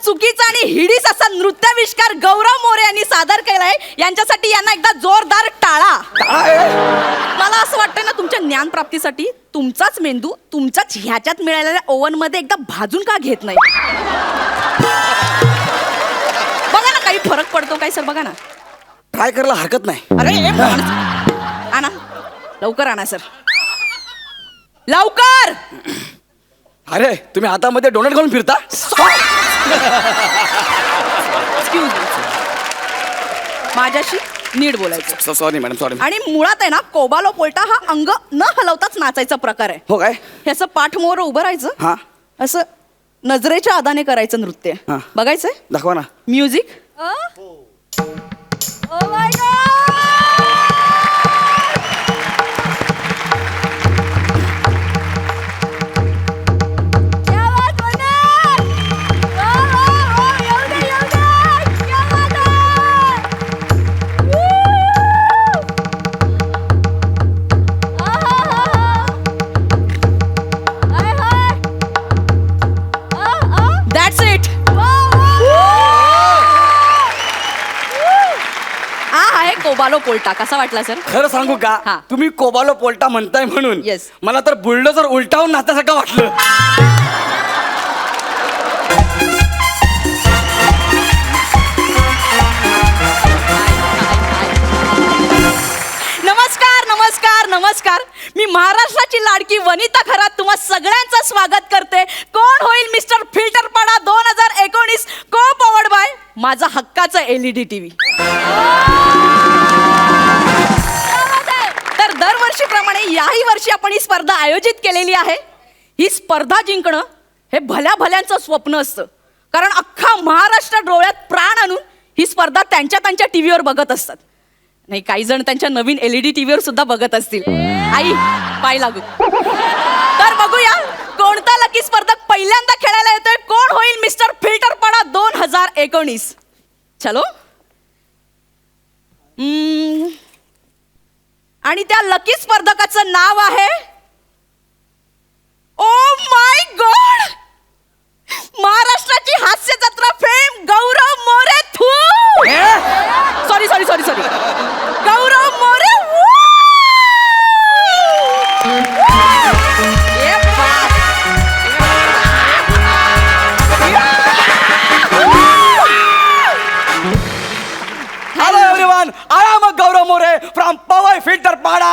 चुकीचा आणि हिडीस असा नृत्याविष्कार गौरव मोरे यांनी सादर केलाय. यांच्यासाठी यांना एकदा जोरदार टाळा. मला असं वाटतं ना, तुमच्या ज्ञानप्राप्तीसाठी तुमचाच मेंदू तुमच्याच ह्याच्यात मिळालेल्या ओव्हन मध्ये एकदा भाजून का घेत नाही? बघा ना काही फरक पडतो काय सर? बघा ना, ट्राय करायला हरकत नाही. अरे आणा लवकर, आणा सर लवकर. अरे तुम्ही हातामध्ये डोनट घालून फिरता? एक्सक्यूज मी, माझ्याशी नीट बोलायचं. Sorry madam, sorry. आणि मुळात आहे ना, कोबालो पोल्टा हा अंग न हलवताच नाचायचा प्रकार आहे. हो काय? हे असं पाठ मोर उभं राहायचं, हा, असं नजरेच्या आदाने करायचं नृत्य. हा. बघायचंय? दाखवा ना. म्युझिक. That's it. हा आहे कोबालो पोल्टा. कसा वाटला सर? खरं सांगू हा. का, तुम्ही कोबालो पोल्टा म्हणताय म्हणून Yes. मला तर बुलडोझर उलटावून नाचण्यासारखं वाटलं. नमस्कार नमस्कार नमस्कार. मी महाराष्ट्राची लाडकी वनिता खरात तुम्हा सगळ्यांचं स्वागत करते. कोण होईल मिस्टर फिल्टरपाडा 2019 को पॉवर्ड बाय माझा हक्काचा LED TV. तर दरवर्षीप्रमाणे याही वर्षी आपण ही स्पर्धा आयोजित केलेली आहे. ही स्पर्धा जिंकणं हे भल्या भल्यांचं स्वप्न असतं, कारण अख्खा महाराष्ट्र डोळ्यात प्राण आणून ही स्पर्धा त्यांच्या टीव्हीवर बघत असतात. नाही, काही जण त्यांच्या नवीन LED टीव्हीवर सुद्धा बघत असतील. आई पाय लागू. तर बघूया कोणता लकी स्पर्धक पहिल्यांदा खेळायला येतोय. कोण होईल मिस्टर फिल्टरपाडा 2019. चलो. आणि त्या लकी स्पर्धकाचं नाव आहे, ओ माय गॉड, महाराष्ट्राची हास्य जत्रा fame Gaurav More. Sorry sorry sorry sorry, Gaurav More. Hello everyone, I am Gaurav More from Powai Filterpada.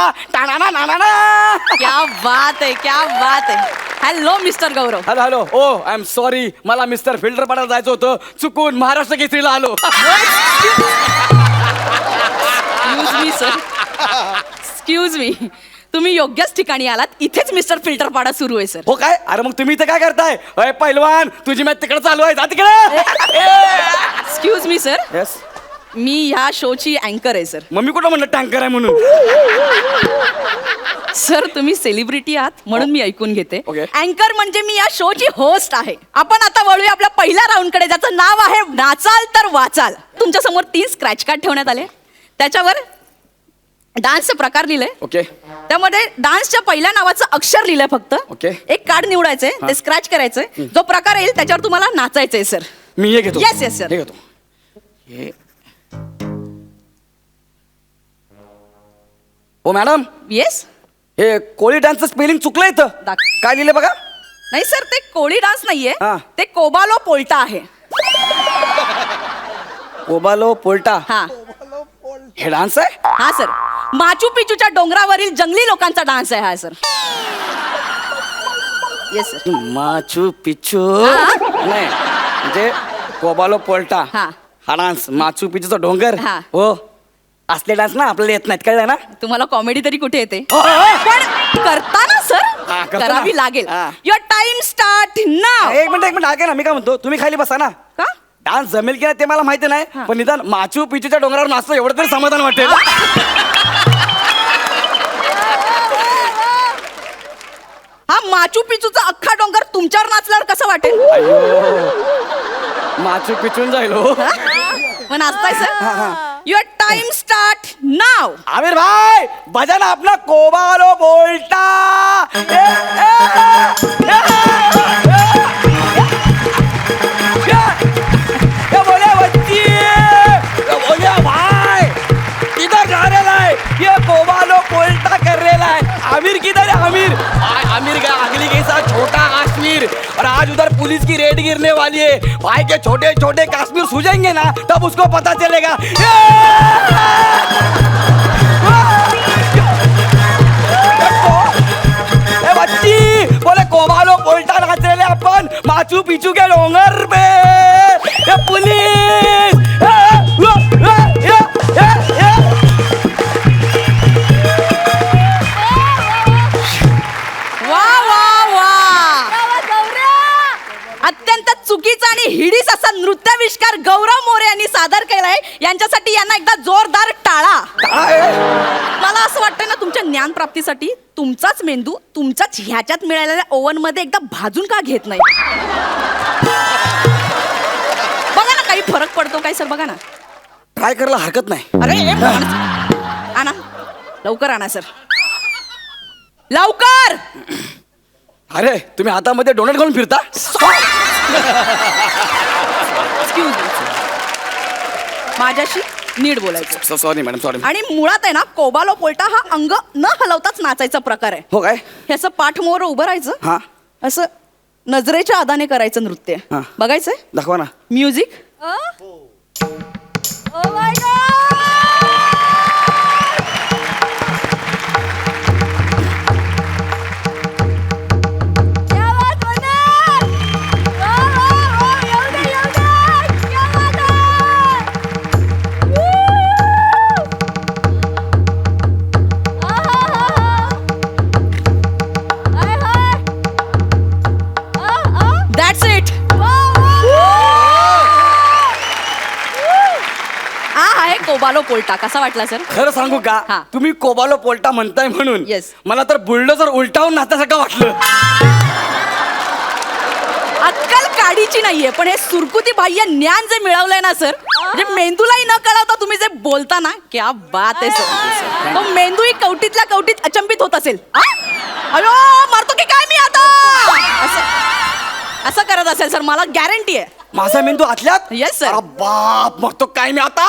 क्या बात आहे, क्या बात आहे. Hello mister Gaurav. Hello hello. Oh I am sorry, मला मिस्टर फिल्टरपाडा जायचं होतं, चुकून महाराष्ट्र केसरीला आलो. Excuse me sir, excuse me, तुम्ही योग्यच ठिकाणी आलात. इथेच मिस्टर फिल्टरपाडा सुरू आहे सर. हो काय? अरे मग तुम्ही इथे काय करताय? अय पहिलवान, तुझी मॅच तिकडे चालू आहे, जा तिकडे. एक्सक्यूज मी सर, येस, मी ह्या शोची अँकर आहे सर. मम्मी कुठं म्हणलं टँकर आहे म्हणून? सर तुम्ही सेलिब्रिटी आहात म्हणून मी ऐकून घेते. Okay. अँकर म्हणजे मी या शोची होस्ट आहे. आपण आता वळूया आपल्या पहिल्या राऊंड कडे, ज्याचं नाव आहे नाचाल तर वाचाल. तुमच्या समोर 3 स्क्रॅच कार्ड ठेवण्यात आले. त्याच्यावर डान्सचे प्रकार लिहिलंय. ओके. त्यामध्ये डान्सच्या पहिल्या नावाचं अक्षर लिहिलंय फक्त. Okay. एक कार्ड निवडायचंय, ते स्क्रॅच करायचंय. जो प्रकार येईल त्याच्यावर तुम्हाला नाचायचंय सर. मी हे घेतो. Yes, yes, sir. हे घेतो. हे. ओ मॅडम, येस. हे कोळी डान्सचं स्पेलिंग चुकलं इथं. काय लिहिलं बघा? नाही सर, ते कोळी डान्स नाहीये, हा. ते कोबालो पोल्टा आहे. कोबालो पोल्टा. हा हे डान्स आहे? हा सर, माचू पिचूच्या डोंगरावरील जंगली लोकांचा डान्स आहे हा sir. Yes sir. Machu Picchu हा. नाही, म्हणजे कोबालो पोल्टा हा. हा डान्स, माचू पिचूचा डोंगर. हा. हो, असले डान्स ना आपल्याला येत नाहीत, कळलं ना? तुम्हाला कॉमेडी तरी कुठे येते? हो, हो, हो. पण करता ना सर, हा, करतो ना. करावी लागेल. हा. युअर टाइम स्टार्ट नाव. एक मिनिट ऐका ना, मी काय म्हणतो, तुम्ही खाली बसा ना. का? डान्स जमेल की नाही ते मला माहिती नाही, हा. पण निदान माचू पिचूच्या डोंगरावर नाचतो एवढं तरी समाधान वाटेल. हा माचू पिचूचा अख्खा डोंगर तुमच्यावर नाचल्यावर कसं वाटेल? माचू पिचून जाईल हो. मग नाचताय सर? युअर टाइम स्टार्ट नाव. आमिर भाई बजा ना अपना कोबालो बोलता. आज उधर पुलिस की रेड गिरने वाली है, भाई के छोटे छोटे काश्मीर सूझेंगे ना, तब उसको पता चलेगा। ए बच्ची, बोले कोबालो पोल्टा नाच रहे अपन माचू पिचू के डोंगर पे। ए पुलिस, वा वा वा, अत्यंत चुकीचा आणि हिडीस असा नृत्याविष्कार गौरव मोरे यांनी सादर केलाय. यांच्यासाठी यांना एकदा जोरदार टाळा. मला असं वाटतं ना, तुमच्या ज्ञान प्राप्तीसाठी तुमचाच मेंदू तुमच्याच ह्याच्यात मिळालेल्या ओव्हन मध्ये एकदा भाजून का घेत नाही? बघा ना, काही फरक पडतो काय सर? बघा ना. ट्राय करायला हरकत नाही. अरे हे आणा, लवकर आणा सर, लवकर. अरे तुम्ही हातामध्ये डोनट घालून फिरता? Excuse me. माझ्याशी नीट बोलायचं. Sorry madam, sorry. आणि मुळात आहे ना, कोबालो पोल्टा हा अंग न हलवताच नाचायचा प्रकार आहे. हो काय? ह्याचं पाठ मोर उभं राहायचं, हा, असं नजरेच्या आदाने करायचं नृत्य. हा. बघायचंय? दाखवा ना. म्युझिक. That's it. हा आहे कोबालो पोल्टा. कसा वाटला सर? खरं सांगू का, हा. तुम्ही कोबालो पोल्टा म्हणताय म्हणून Yes. मला तर बुलडोझर उलटावून नाचासारखं वाटलं. अक्कल काडीची नाहीये, पण हे सुरकुती बाह्य ज्ञान जे मिळवलंय ना सर, म्हणजे मेंदूलाही न कळवता तुम्ही जे बोलता ना, क्या बात आहे सर. तो मेंदूही कवटीतल्या कवटीत अचंबित होत असेल. अयो, मारतो की काय मी आता? असं करत असेल सर, मला गॅरंटी आहे. माझा मेंदू आतल्यात? Yes, sir. अरे बाप, मग तो काय मी आता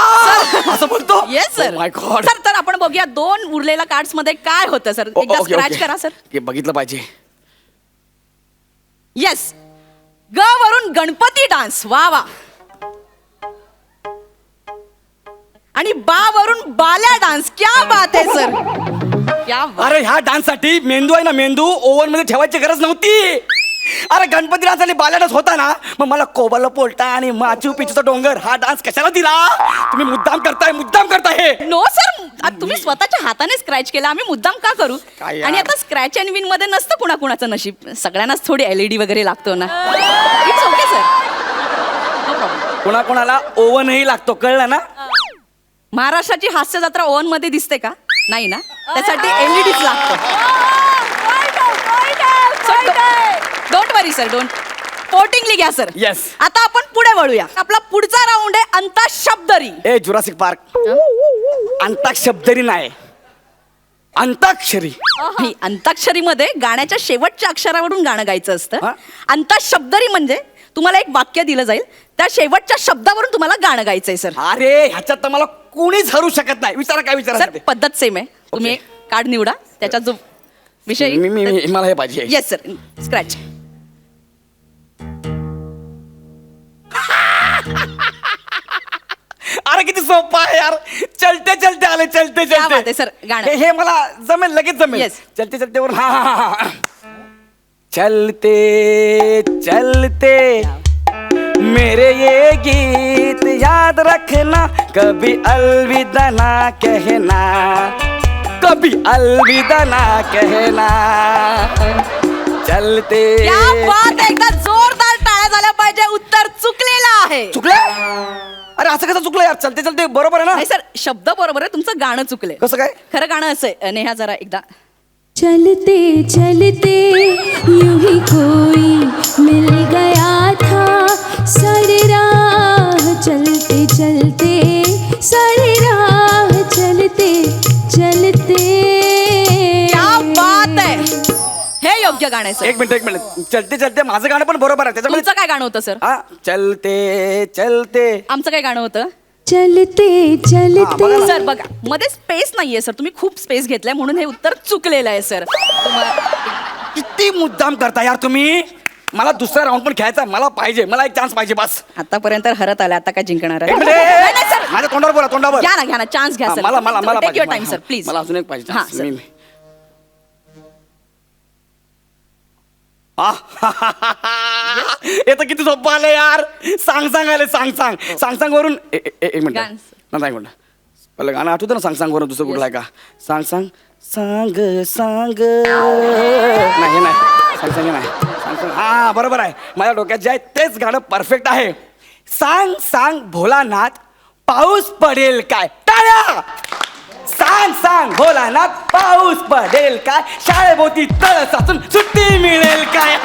असं बोलतो? Yes sir. My god. Sir, तर आपण बघूया 2 उरलेल्या कार्ड्स मध्ये काय होतं सर. एकदा स्क्रॅच करा सर. बघितलं पाहिजे. येस. ग वरून गणपती डान्स. वा वा. आणि बा वरून बाल्या डान्स. क्या बात आहे सर, क्या बात. अरे ह्या डान्स साठी मेंदू आहे ना, मेंदू ओव्हन मध्ये ठेवायची गरज नव्हती. अरे गणपती डान्स आणि बाल्या डान्स होता ना, मग मला कोबालो पोल्टा आणि माचू पिचूचा डोंगर हा डान्स कशाला दिला? तुम्ही मुद्दाम करताय हे. नो सर, तुम्ही स्वतःच्या हाताने स्क्रॅच केला, आम्ही मुद्दाम का करू? काय यार? आणि आता स्क्रॅच अँड विन मध्ये नसतं कुणाकुणाचं नशीब, सगळ्यांनाच थोडी LED वगैरे लागतो ना. It's okay sir, no problem. कोणाकोणाला ओव्हनही लागतो, कळलं ना? महाराष्ट्राची हास्य जत्रा ओव्हन मध्ये दिसते का? नाही ना, त्यासाठी LEDच लागतो. Don't worry sir, don't. पोटिंगली घ्या सर. Yes. आता आपण पुढे वळूया. आपला पुढचा राऊंड आहे अंताक्षरी. ए जुरासिक पार्क. अंताक्षरी नाही, अंताक्षरी. ही अंताक्षरी मध्ये गाण्याच्या शेवटच्या अक्षरावरून गाणं गायचं असतं. हा? अंताक्षरी म्हणजे तुम्हाला एक वाक्य दिलं जाईल, त्या शेवटच्या शब्दावरून तुम्हाला गाणं गायचंय सर. अरे ह्याच्यात तर मला कोणीच हरू शकत नाही. विचारा काय विचारा सर, पद्धत सेम आहे. तुम्ही कार्ड निवडा, त्याच्यात जो विषय. मला हे पाहिजे. Yes sir, scratch. अरे किती सोपं आहे यार. चलते चलते आले, चलते क्या बात चलते. आहे सर, गाणं. हे मला जमेल, लगेच जमेल. Yes. चलते चलते वर. हा. चलते चलते मेरे ये गीत याद रखना, कभी अलविदा ना कहना, कभी अलविदा ना कहना. चलते. क्या बात आहे, एकदा जोरदार टाळ्या झाल्या पाहिजे. उत्तर चुकलेलं आहे. चुकलं? अरे असं कसं चुकलं यार? चलते चलते बरोबर आहे ना? नाही सर, शब्द बरोबर आहे, तुमचं गाणं चुकलंय. कसं काय? खरं गाणं असं आहे. नेहा जरा एकदा. चलते चलते यूं ही कोई मिल गया था, सारी राह चलते चलते, सारी राह चलते चलते. क्या बात आहे, हे योग्य गाणं आहे सर. एक मिनिट. चलते चलते माझं गाणं पण बरोबर आहे त्याच्यामध्ये. तुमचं काय गाणं होतं सर? हा, चलते चलते. आमचं काय गाणं होतं? चलते चलते. सर बघा, मध्ये स्पेस नाहीये सर, तुम्ही खूप स्पेस घेतलाय म्हणून हे उत्तर चुकलेलं आहे सर. किती मुद्दाम करता यार तुम्ही. मला दुसरा राऊंड पण खेळायचा, मला पाहिजे, मला एक चान्स पाहिजे बस. आतापर्यंत हरत आला, आता काय जिंकणार आहे? एक नाही, नाही, मिनिट. sir. माझ्या तोंडावर बोला, तोंडावर. घ्या ना चान्स घ्या हा, सर. मला मला मला टेक युअर पाहिजे. Time sir please. मला अजून एक पाहिजे हा, chance. sir. हे तर किती सोपं आलं यार. सांग आले सांग वरून एक मिनिट गाणं. नाही एक मिनिट. पहिलं गाणं आठवतं ना सांग वरून दुसरं कुठलं आहे का? सांग नाही हे नाही सांग हा बरोबर आहे. माझ्या डोक्यात जे आहे तेच गाणं परफेक्ट आहे. सांग भोलानाथ पाऊस पडेल काय? टाळ्या. सांग भोलानाथ पाऊस पडेल काय? शाळेभोवती तळ साचून सुट्टी मिळेल काय?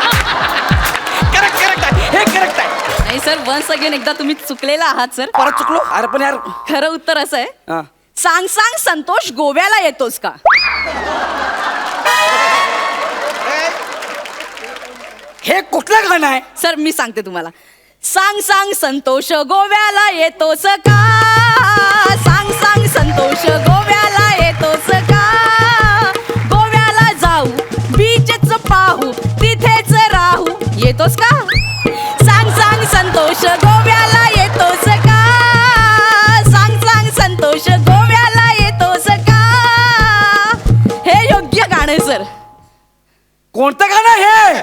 करेक्ट आहे, हे करेक्ट आहे. नाही सर, वन्स अगेन एकदा तुम्ही चुकलेला आहात सर. परत चुकलो अरे पण यार. खरं उत्तर असं आहे, हा. सांग संतोष गोव्याला येतोस का? हे कुठलं गाणं आहे? सर मी सांगते तुम्हाला. सांग संतोष गोव्याला येतोस का? सांग संतोष गोव्याला येतोस का? गोव्याला जाऊ बीचच पाहू तिथेच राहू येतोस का? सांग संतोष गोव्याला येतोस का? सांग संतोष गोव्याला येतोस का? हे योग्य गाणं आहे सर. कोणतं गाणं हे?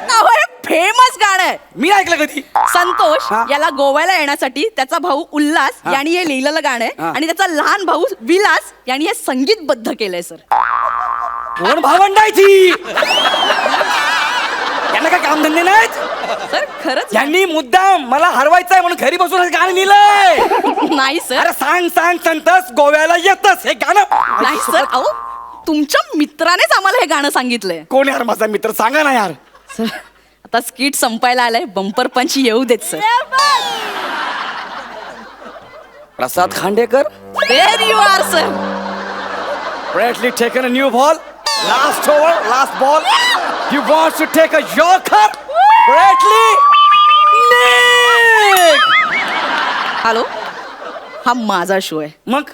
फेमस गाणं आहे. मी ऐकलं कधी. संतोष हा. याला गोव्याला येण्यासाठी त्याचा भाऊ उल्हास हा. यांनी हे लिहिलेलं गाणं आहे हा. आणि त्याचा लहान भाऊ विलास यांनी हे संगीतबद्ध केलंय सर. कोण भावंडायची? यांना काय कामधंदे नाहीत? सर खरंच यांनी मुद्दाम मला हरवायचंय म्हणून घरी बसून हे गाणं लिहिलंय. नाही सर. अरे सांग संतस गोव्याला येतस हे गाणं. नाही सर, अहो तुमच्या मित्रानेच आम्हाला हे गाणं सांगितलंय. कोण यार माझा मित्र? सांगा ना यार. सर आता स्किट संपायला आलंय, बंपर पंच येऊ देत sir. Prasad Khandekar. There you are sir. Bradley taking a new ball. Last over, last ball. He wants to take a yorker. Bradley. Nick. Hello, हा माझा शो आहे. मग